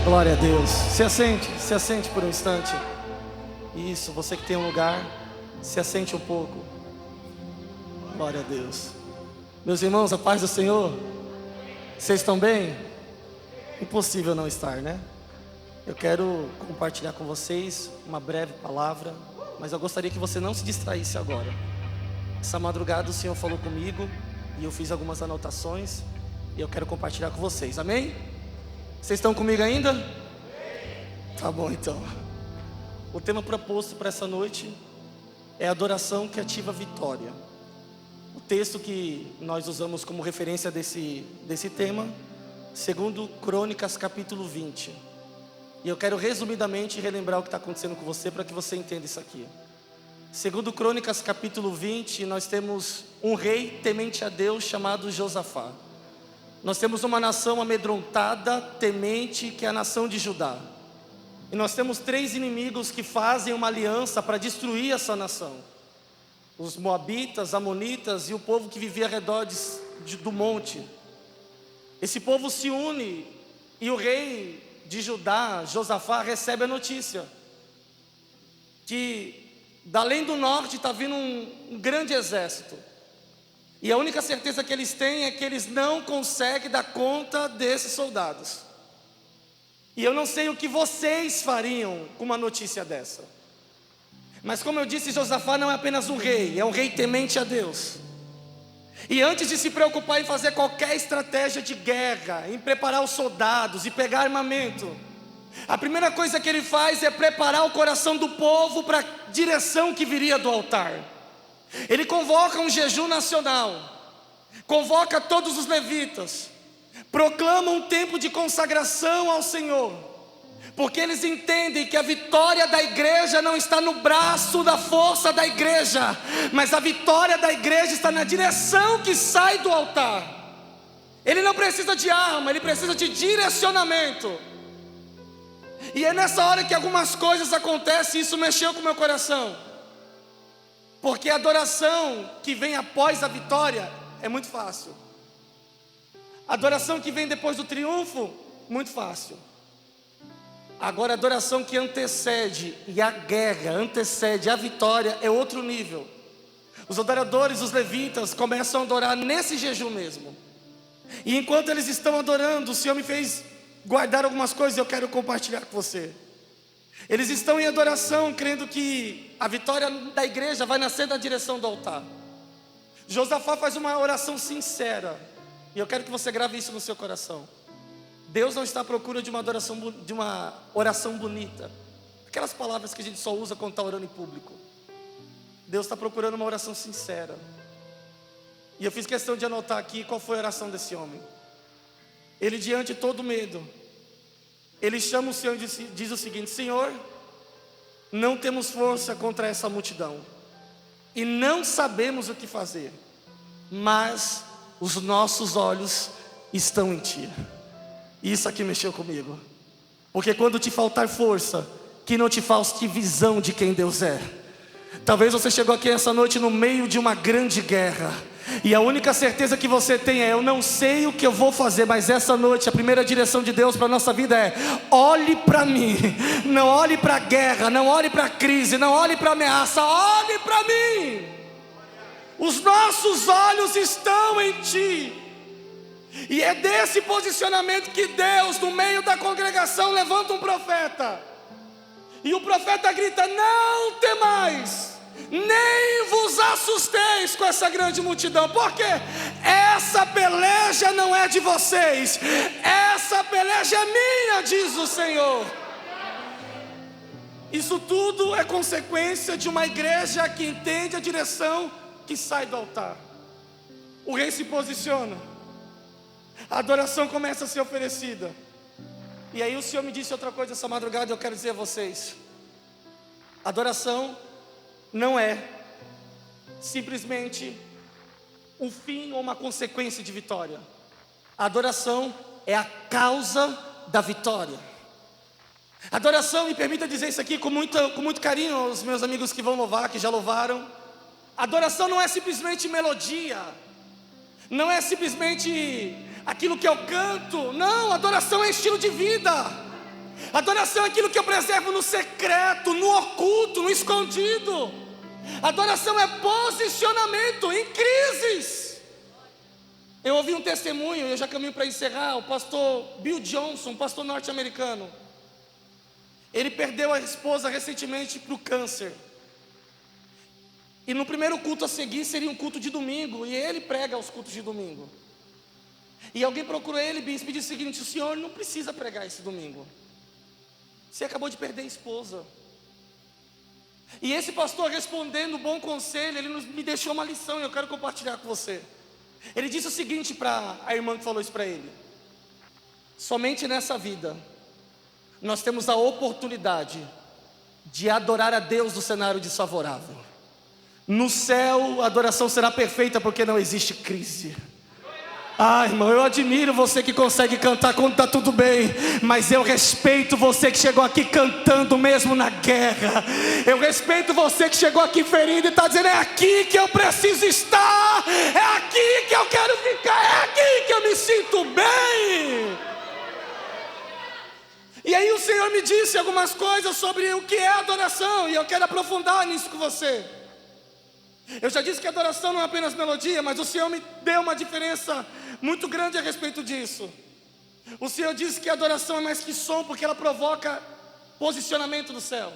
Glória a Deus. Se assente por um instante. Isso, você que tem um lugar, se assente um pouco. Glória a Deus. Meus irmãos, a paz do Senhor. Vocês estão bem? Impossível não estar, né? Eu quero compartilhar com vocês uma breve palavra, mas eu gostaria que você não se distraísse agora. Essa madrugada o Senhor falou comigo e eu fiz algumas anotações e eu quero compartilhar com vocês, amém? Vocês estão comigo ainda? Tá bom então. O tema proposto para essa noite é adoração que ativa a vitória. O texto que nós usamos como referência desse tema, segundo Crônicas capítulo 20. E eu quero resumidamente relembrar o que está acontecendo com você para que você entenda isso aqui. Segundo Crônicas capítulo 20, nós temos um rei temente a Deus chamado Josafá. Nós temos uma nação amedrontada, temente, que é a nação de Judá. E nós temos três inimigos que fazem uma aliança para destruir essa nação: os moabitas, amonitas e o povo que vivia ao redor do monte. Esse povo se une e o rei de Judá, Josafá, recebe a notícia que da além do norte está vindo um grande exército. E a única certeza que eles têm é que eles não conseguem dar conta desses soldados. E eu não sei o que vocês fariam com uma notícia dessa. Mas como eu disse, Josafá não é apenas um rei, é um rei temente a Deus. E antes de se preocupar em fazer qualquer estratégia de guerra, em preparar os soldados e pegar armamento, a primeira coisa que ele faz é preparar o coração do povo para a direção que viria do altar. Ele convoca um jejum nacional, convoca todos os levitas, proclama um tempo de consagração ao Senhor, porque eles entendem que a vitória da igreja não está no braço da força da igreja, mas a vitória da igreja está na direção que sai do altar. Ele não precisa de arma, ele precisa de direcionamento. E é nessa hora que algumas coisas acontecem, e isso mexeu com o meu coração. Porque a adoração que vem após a vitória é muito fácil. A adoração que vem depois do triunfo, muito fácil. Agora a adoração que antecede e a guerra antecede a vitória é outro nível. Os adoradores, os levitas, começam a adorar nesse jejum mesmo. E enquanto eles estão adorando, o Senhor me fez guardar algumas coisas e eu quero compartilhar com você. Eles estão em adoração, crendo que a vitória da igreja vai nascer na direção do altar. Josafá faz uma oração sincera, e eu quero que você grave isso no seu coração. Deus não está à procura de uma oração bonita, aquelas palavras que a gente só usa quando está orando em público. Deus está procurando uma oração sincera. E eu fiz questão de anotar aqui qual foi a oração desse homem. Ele, diante de todo medo, ele chama o Senhor e diz o seguinte: Senhor, não temos força contra essa multidão, e não sabemos o que fazer, mas os nossos olhos estão em Ti. Isso aqui mexeu comigo, porque quando te faltar força, que não te falte visão de quem Deus é. Talvez você chegou aqui essa noite no meio de uma grande guerra, e a única certeza que você tem é: eu não sei o que eu vou fazer. Mas essa noite a primeira direção de Deus para a nossa vida é: olhe para mim. Não olhe para a guerra, não olhe para a crise, não olhe para a ameaça, olhe para mim. Os nossos olhos estão em Ti. E é desse posicionamento que Deus, no meio da congregação, levanta um profeta. E o profeta grita: não temais, nem vos assusteis com essa grande multidão, porque essa peleja não é de vocês, essa peleja é minha, diz o Senhor. Isso tudo é consequência de uma igreja que entende a direção que sai do altar. O rei se posiciona, a adoração começa a ser oferecida. E aí o Senhor me disse outra coisa essa madrugada, eu quero dizer a vocês: adoração não é simplesmente um fim ou uma consequência de vitória. A adoração é a causa da vitória. Adoração, me permita dizer isso aqui com muito carinho aos meus amigos que vão louvar, que já louvaram. Adoração não é simplesmente melodia, não é simplesmente aquilo que eu canto. Não, adoração é estilo de vida. Adoração é aquilo que eu preservo no secreto, no oculto, no escondido. Adoração é posicionamento em crises. Eu ouvi um testemunho, eu já caminho para encerrar, o pastor Bill Johnson, um pastor norte-americano. Ele perdeu a esposa recentemente para o câncer. E no primeiro culto a seguir seria um culto de domingo, e ele prega aos cultos de domingo. E alguém procurou ele, bispo, e disse o seguinte: o senhor não precisa pregar esse domingo. Você acabou de perder a esposa. E esse pastor, respondendo bom conselho, ele me deixou uma lição e eu quero compartilhar com você. Ele disse o seguinte para a irmã que falou isso para ele: somente nessa vida nós temos a oportunidade de adorar a Deus no cenário desfavorável. No céu a adoração será perfeita porque não existe crise. Ah, irmão, eu admiro você que consegue cantar quando está tudo bem, mas eu respeito você que chegou aqui cantando mesmo na guerra. Eu respeito você que chegou aqui ferido e está dizendo: é aqui que eu preciso estar, é aqui que eu quero ficar, é aqui que eu me sinto bem. E aí o Senhor me disse algumas coisas sobre o que é adoração, e eu quero aprofundar nisso com você. Eu já disse que adoração não é apenas melodia, mas o Senhor me deu uma diferença muito grande a respeito disso. O Senhor disse que a adoração é mais que som, porque ela provoca posicionamento no céu.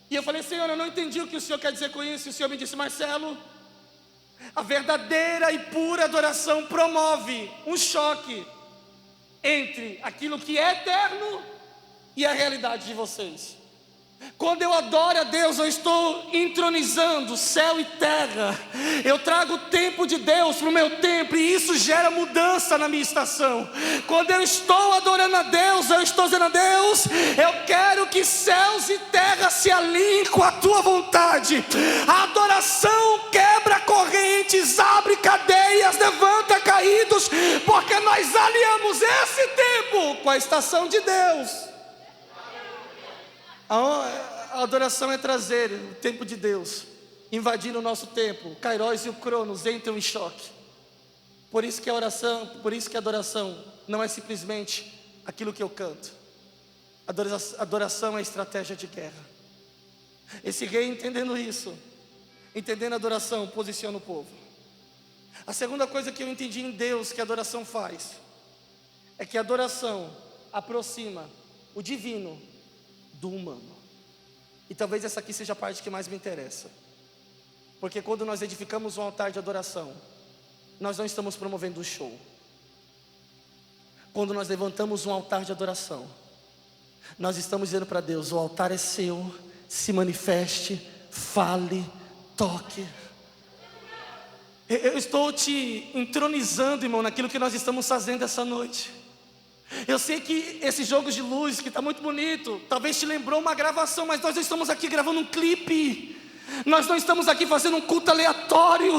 E eu falei: Senhor, eu não entendi o que o Senhor quer dizer com isso. E o Senhor me disse: Marcelo, a verdadeira e pura adoração promove um choque entre aquilo que é eterno e a realidade de vocês. Quando eu adoro a Deus, eu estou entronizando céu e terra. Eu trago o tempo de Deus para o meu tempo, e isso gera mudança na minha estação. Quando eu estou adorando a Deus, eu estou dizendo a Deus: eu quero que céus e terra se alinhem com a tua vontade. A adoração quebra correntes, abre cadeias, levanta caídos, porque nós alinhamos esse tempo com a estação de Deus. A adoração é trazer o tempo de Deus, invadir o nosso tempo. O Kairos e o Cronos entram em choque. Por isso que a adoração não é simplesmente aquilo que eu canto. Adoração é estratégia de guerra. Esse rei, entendendo isso, entendendo a adoração, posiciona o povo. A segunda coisa que eu entendi em Deus que a adoração faz é que a adoração aproxima o divino do humano. E talvez essa aqui seja a parte que mais me interessa, porque quando nós edificamos um altar de adoração, nós não estamos promovendo um show. Quando nós levantamos um altar de adoração, nós estamos dizendo para Deus: o altar é seu, se manifeste, fale, toque. Eu estou te entronizando, irmão, naquilo que nós estamos fazendo essa noite. Eu sei que esses jogos de luz, que está muito bonito, talvez te lembrou uma gravação, mas nós não estamos aqui gravando um clipe. Nós não estamos aqui fazendo um culto aleatório.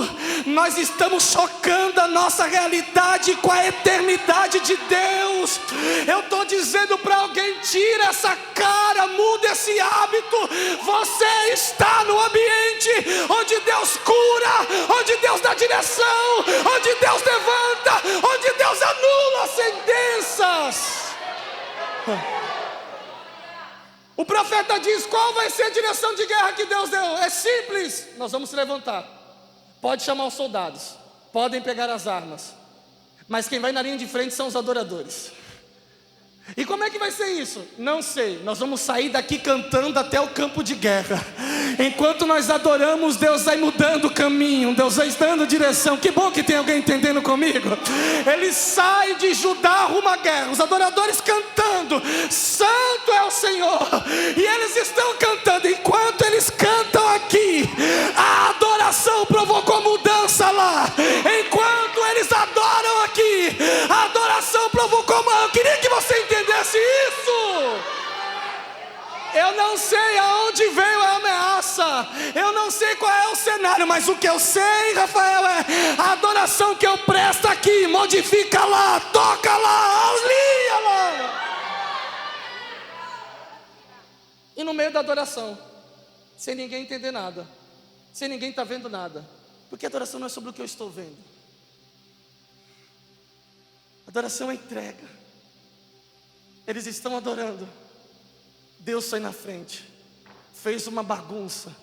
Nós estamos chocando a nossa realidade com a eternidade de Deus. Eu estou dizendo para alguém: tira essa cara, muda esse hábito. Você está no ambiente onde Deus cura, onde Deus dá direção, onde Deus levanta, onde Deus anula sentenças. O profeta diz: qual vai ser a direção de guerra que Deus deu? É simples: nós vamos se levantar. Pode chamar os soldados, podem pegar as armas, mas quem vai na linha de frente são os adoradores. E como é que vai ser isso? Não sei, nós vamos sair daqui cantando até o campo de guerra. Enquanto nós adoramos, Deus vai mudando o caminho, Deus vai dando direção. Que bom que tem alguém entendendo comigo. Ele sai de Judá rumo à guerra, os adoradores cantando: santo é o Senhor. E eles estão cantando. Enquanto eles cantam aqui, a adoração provocou mudança lá. Enquanto eles adoram aqui, a adoração provocou uma... Eu queria que você entendesse isso. Eu não sei aonde veio a ameaça, eu não sei qual é o cenário, mas o que eu sei, Rafael, é a adoração que eu presto aqui modifica lá, toca lá, alinha lá. E no meio da adoração, sem ninguém entender nada, sem ninguém estar vendo nada, porque a adoração não é sobre o que eu estou vendo. Adoração é entrega. Eles estão adorando, Deus sai na frente, fez uma bagunça.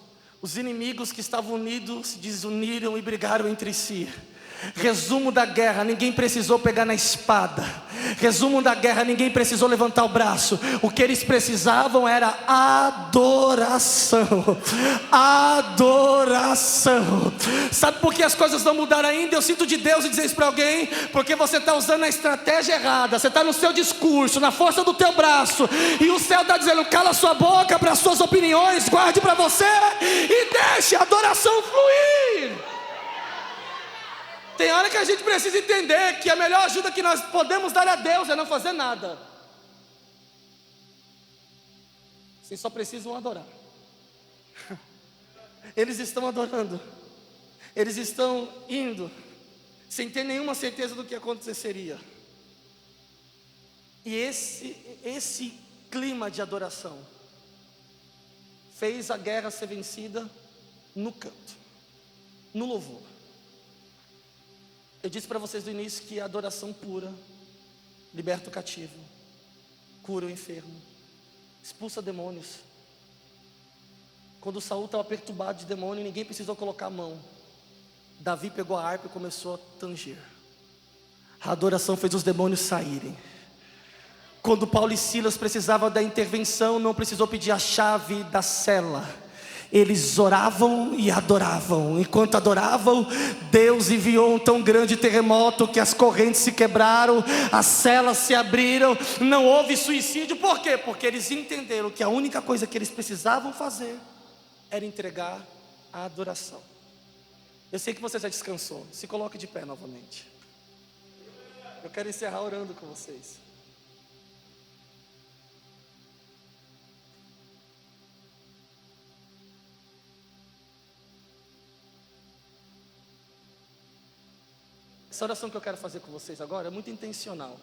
Os inimigos que estavam unidos se desuniram e brigaram entre si. Resumo da guerra: ninguém precisou pegar na espada. Resumo da guerra: ninguém precisou levantar o braço. O que eles precisavam era adoração. Adoração. Sabe por que as coisas não mudaram ainda? Eu sinto de Deus dizer isso para alguém: porque você está usando a estratégia errada. Você está no seu discurso, na força do teu braço, e o céu está dizendo: cala sua boca para as suas opiniões, guarde para você e deixe a adoração fluir. Tem hora que a gente precisa entender que a melhor ajuda que nós podemos dar a Deus é não fazer nada. Vocês só precisam adorar. Eles estão adorando. Eles estão indo sem ter nenhuma certeza do que aconteceria. E esse clima de adoração fez a guerra ser vencida no canto, no louvor. Eu disse para vocês no início que a adoração pura liberta o cativo, cura o enfermo, expulsa demônios. Quando Saul estava perturbado de demônio, ninguém precisou colocar a mão. Davi pegou a harpa e começou a tanger. A adoração fez os demônios saírem. Quando Paulo e Silas precisavam da intervenção, não precisou pedir a chave da cela. Eles oravam e adoravam. Enquanto adoravam, Deus enviou um tão grande terremoto que as correntes se quebraram, as celas se abriram, não houve suicídio. Por quê? Porque eles entenderam que a única coisa que eles precisavam fazer era entregar a adoração. Eu sei que você já descansou. Se coloque de pé novamente. Eu quero encerrar orando com vocês. Essa oração que eu quero fazer com vocês agora é muito intencional.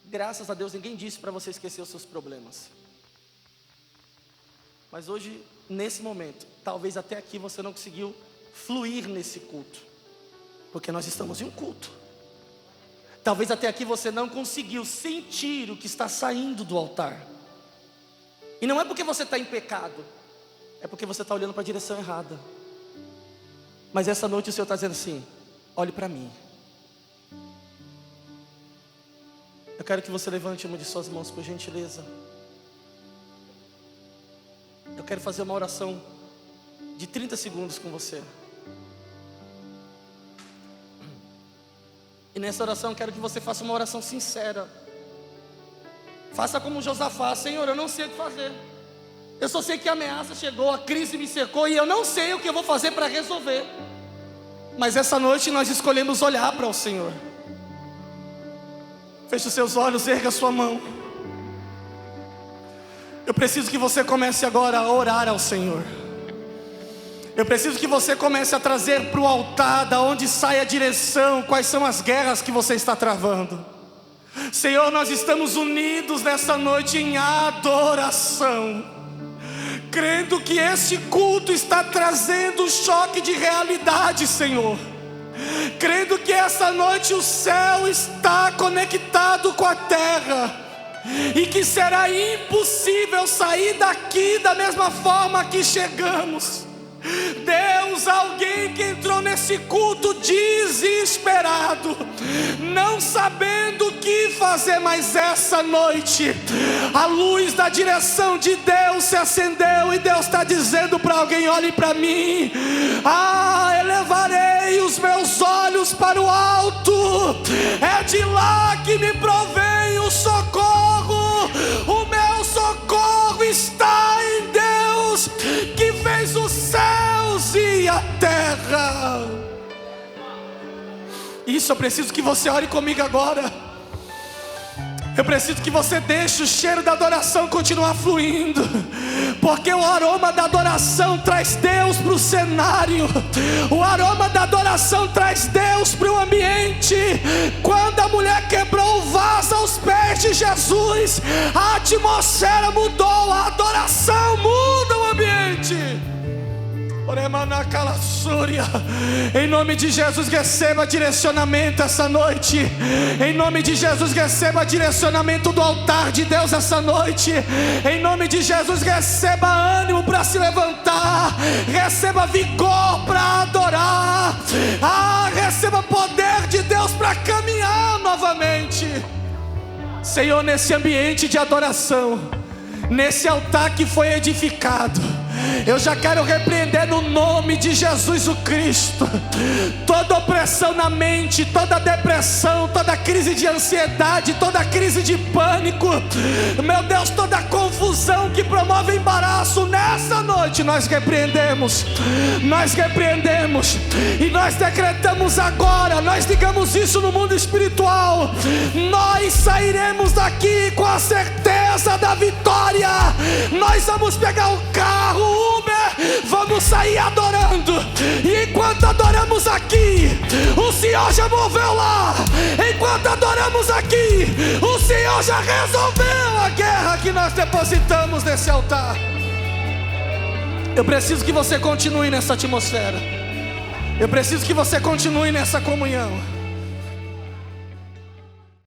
Graças a Deus ninguém disse para você esquecer os seus problemas. Mas hoje, nesse momento, talvez até aqui você não conseguiu fluir nesse culto, porque nós estamos em um culto. Talvez até aqui você não conseguiu sentir o que está saindo do altar. E não é porque você está em pecado, é porque você está olhando para a direção errada. Mas essa noite o Senhor está dizendo assim: olhe para mim. Eu quero que você levante uma de suas mãos, por gentileza. Eu quero fazer uma oração de 30 segundos com você. E nessa oração eu quero que você faça uma oração sincera. Faça como Josafá: Senhor, eu não sei o que fazer. Eu só sei que a ameaça chegou, a crise me cercou e eu não sei o que eu vou fazer para resolver. Mas essa noite nós escolhemos olhar para o Senhor. Feche os seus olhos, erga a sua mão. Eu preciso que você comece agora a orar ao Senhor. Eu preciso que você comece a trazer para o altar, da onde sai a direção, quais são as guerras que você está travando. Senhor, nós estamos unidos nessa noite em adoração, crendo que este culto está trazendo um choque de realidade, Senhor. Crendo que essa noite o céu está conectado com a terra, e que será impossível sair daqui da mesma forma que chegamos. Deus, alguém que entrou nesse culto desesperado, não sabendo o que fazer, mas essa noite a luz da direção de Deus se acendeu, e Deus está dizendo para alguém: olhe para mim. Elevarei os meus olhos para o alto, é de lá que me provém o socorro. O meu socorro está em Deus, que fez os céus e a terra. Isso, eu preciso que você ore comigo agora. Eu preciso que você deixe o cheiro da adoração continuar fluindo, porque o aroma da adoração traz Deus para o cenário. O aroma da adoração traz Deus para o ambiente. Quando a mulher quebrou o vaso aos pés de Jesus, a atmosfera mudou. A adoração muda o ambiente. Em nome de Jesus, receba direcionamento essa noite. Em nome de Jesus, receba direcionamento do altar de Deus essa noite. Em nome de Jesus, receba ânimo para se levantar. Receba vigor para adorar. Receba poder de Deus para caminhar novamente. Senhor, nesse ambiente de adoração, nesse altar que foi edificado, eu já quero repreender no nome de Jesus o Cristo toda opressão na mente, toda depressão, toda crise de ansiedade, toda crise de pânico, meu Deus, toda confusão que promove embaraço. Nessa noite nós repreendemos e nós decretamos agora, nós digamos isso no mundo espiritual: nós sairemos daqui com a certeza da vitória. Nós vamos pegar o carro, Uber, vamos sair adorando. E enquanto adoramos aqui, o Senhor já moveu lá. Enquanto adoramos aqui, o Senhor já resolveu a guerra que nós depositamos nesse altar. Eu preciso que você continue nessa atmosfera. Eu preciso que você continue nessa comunhão.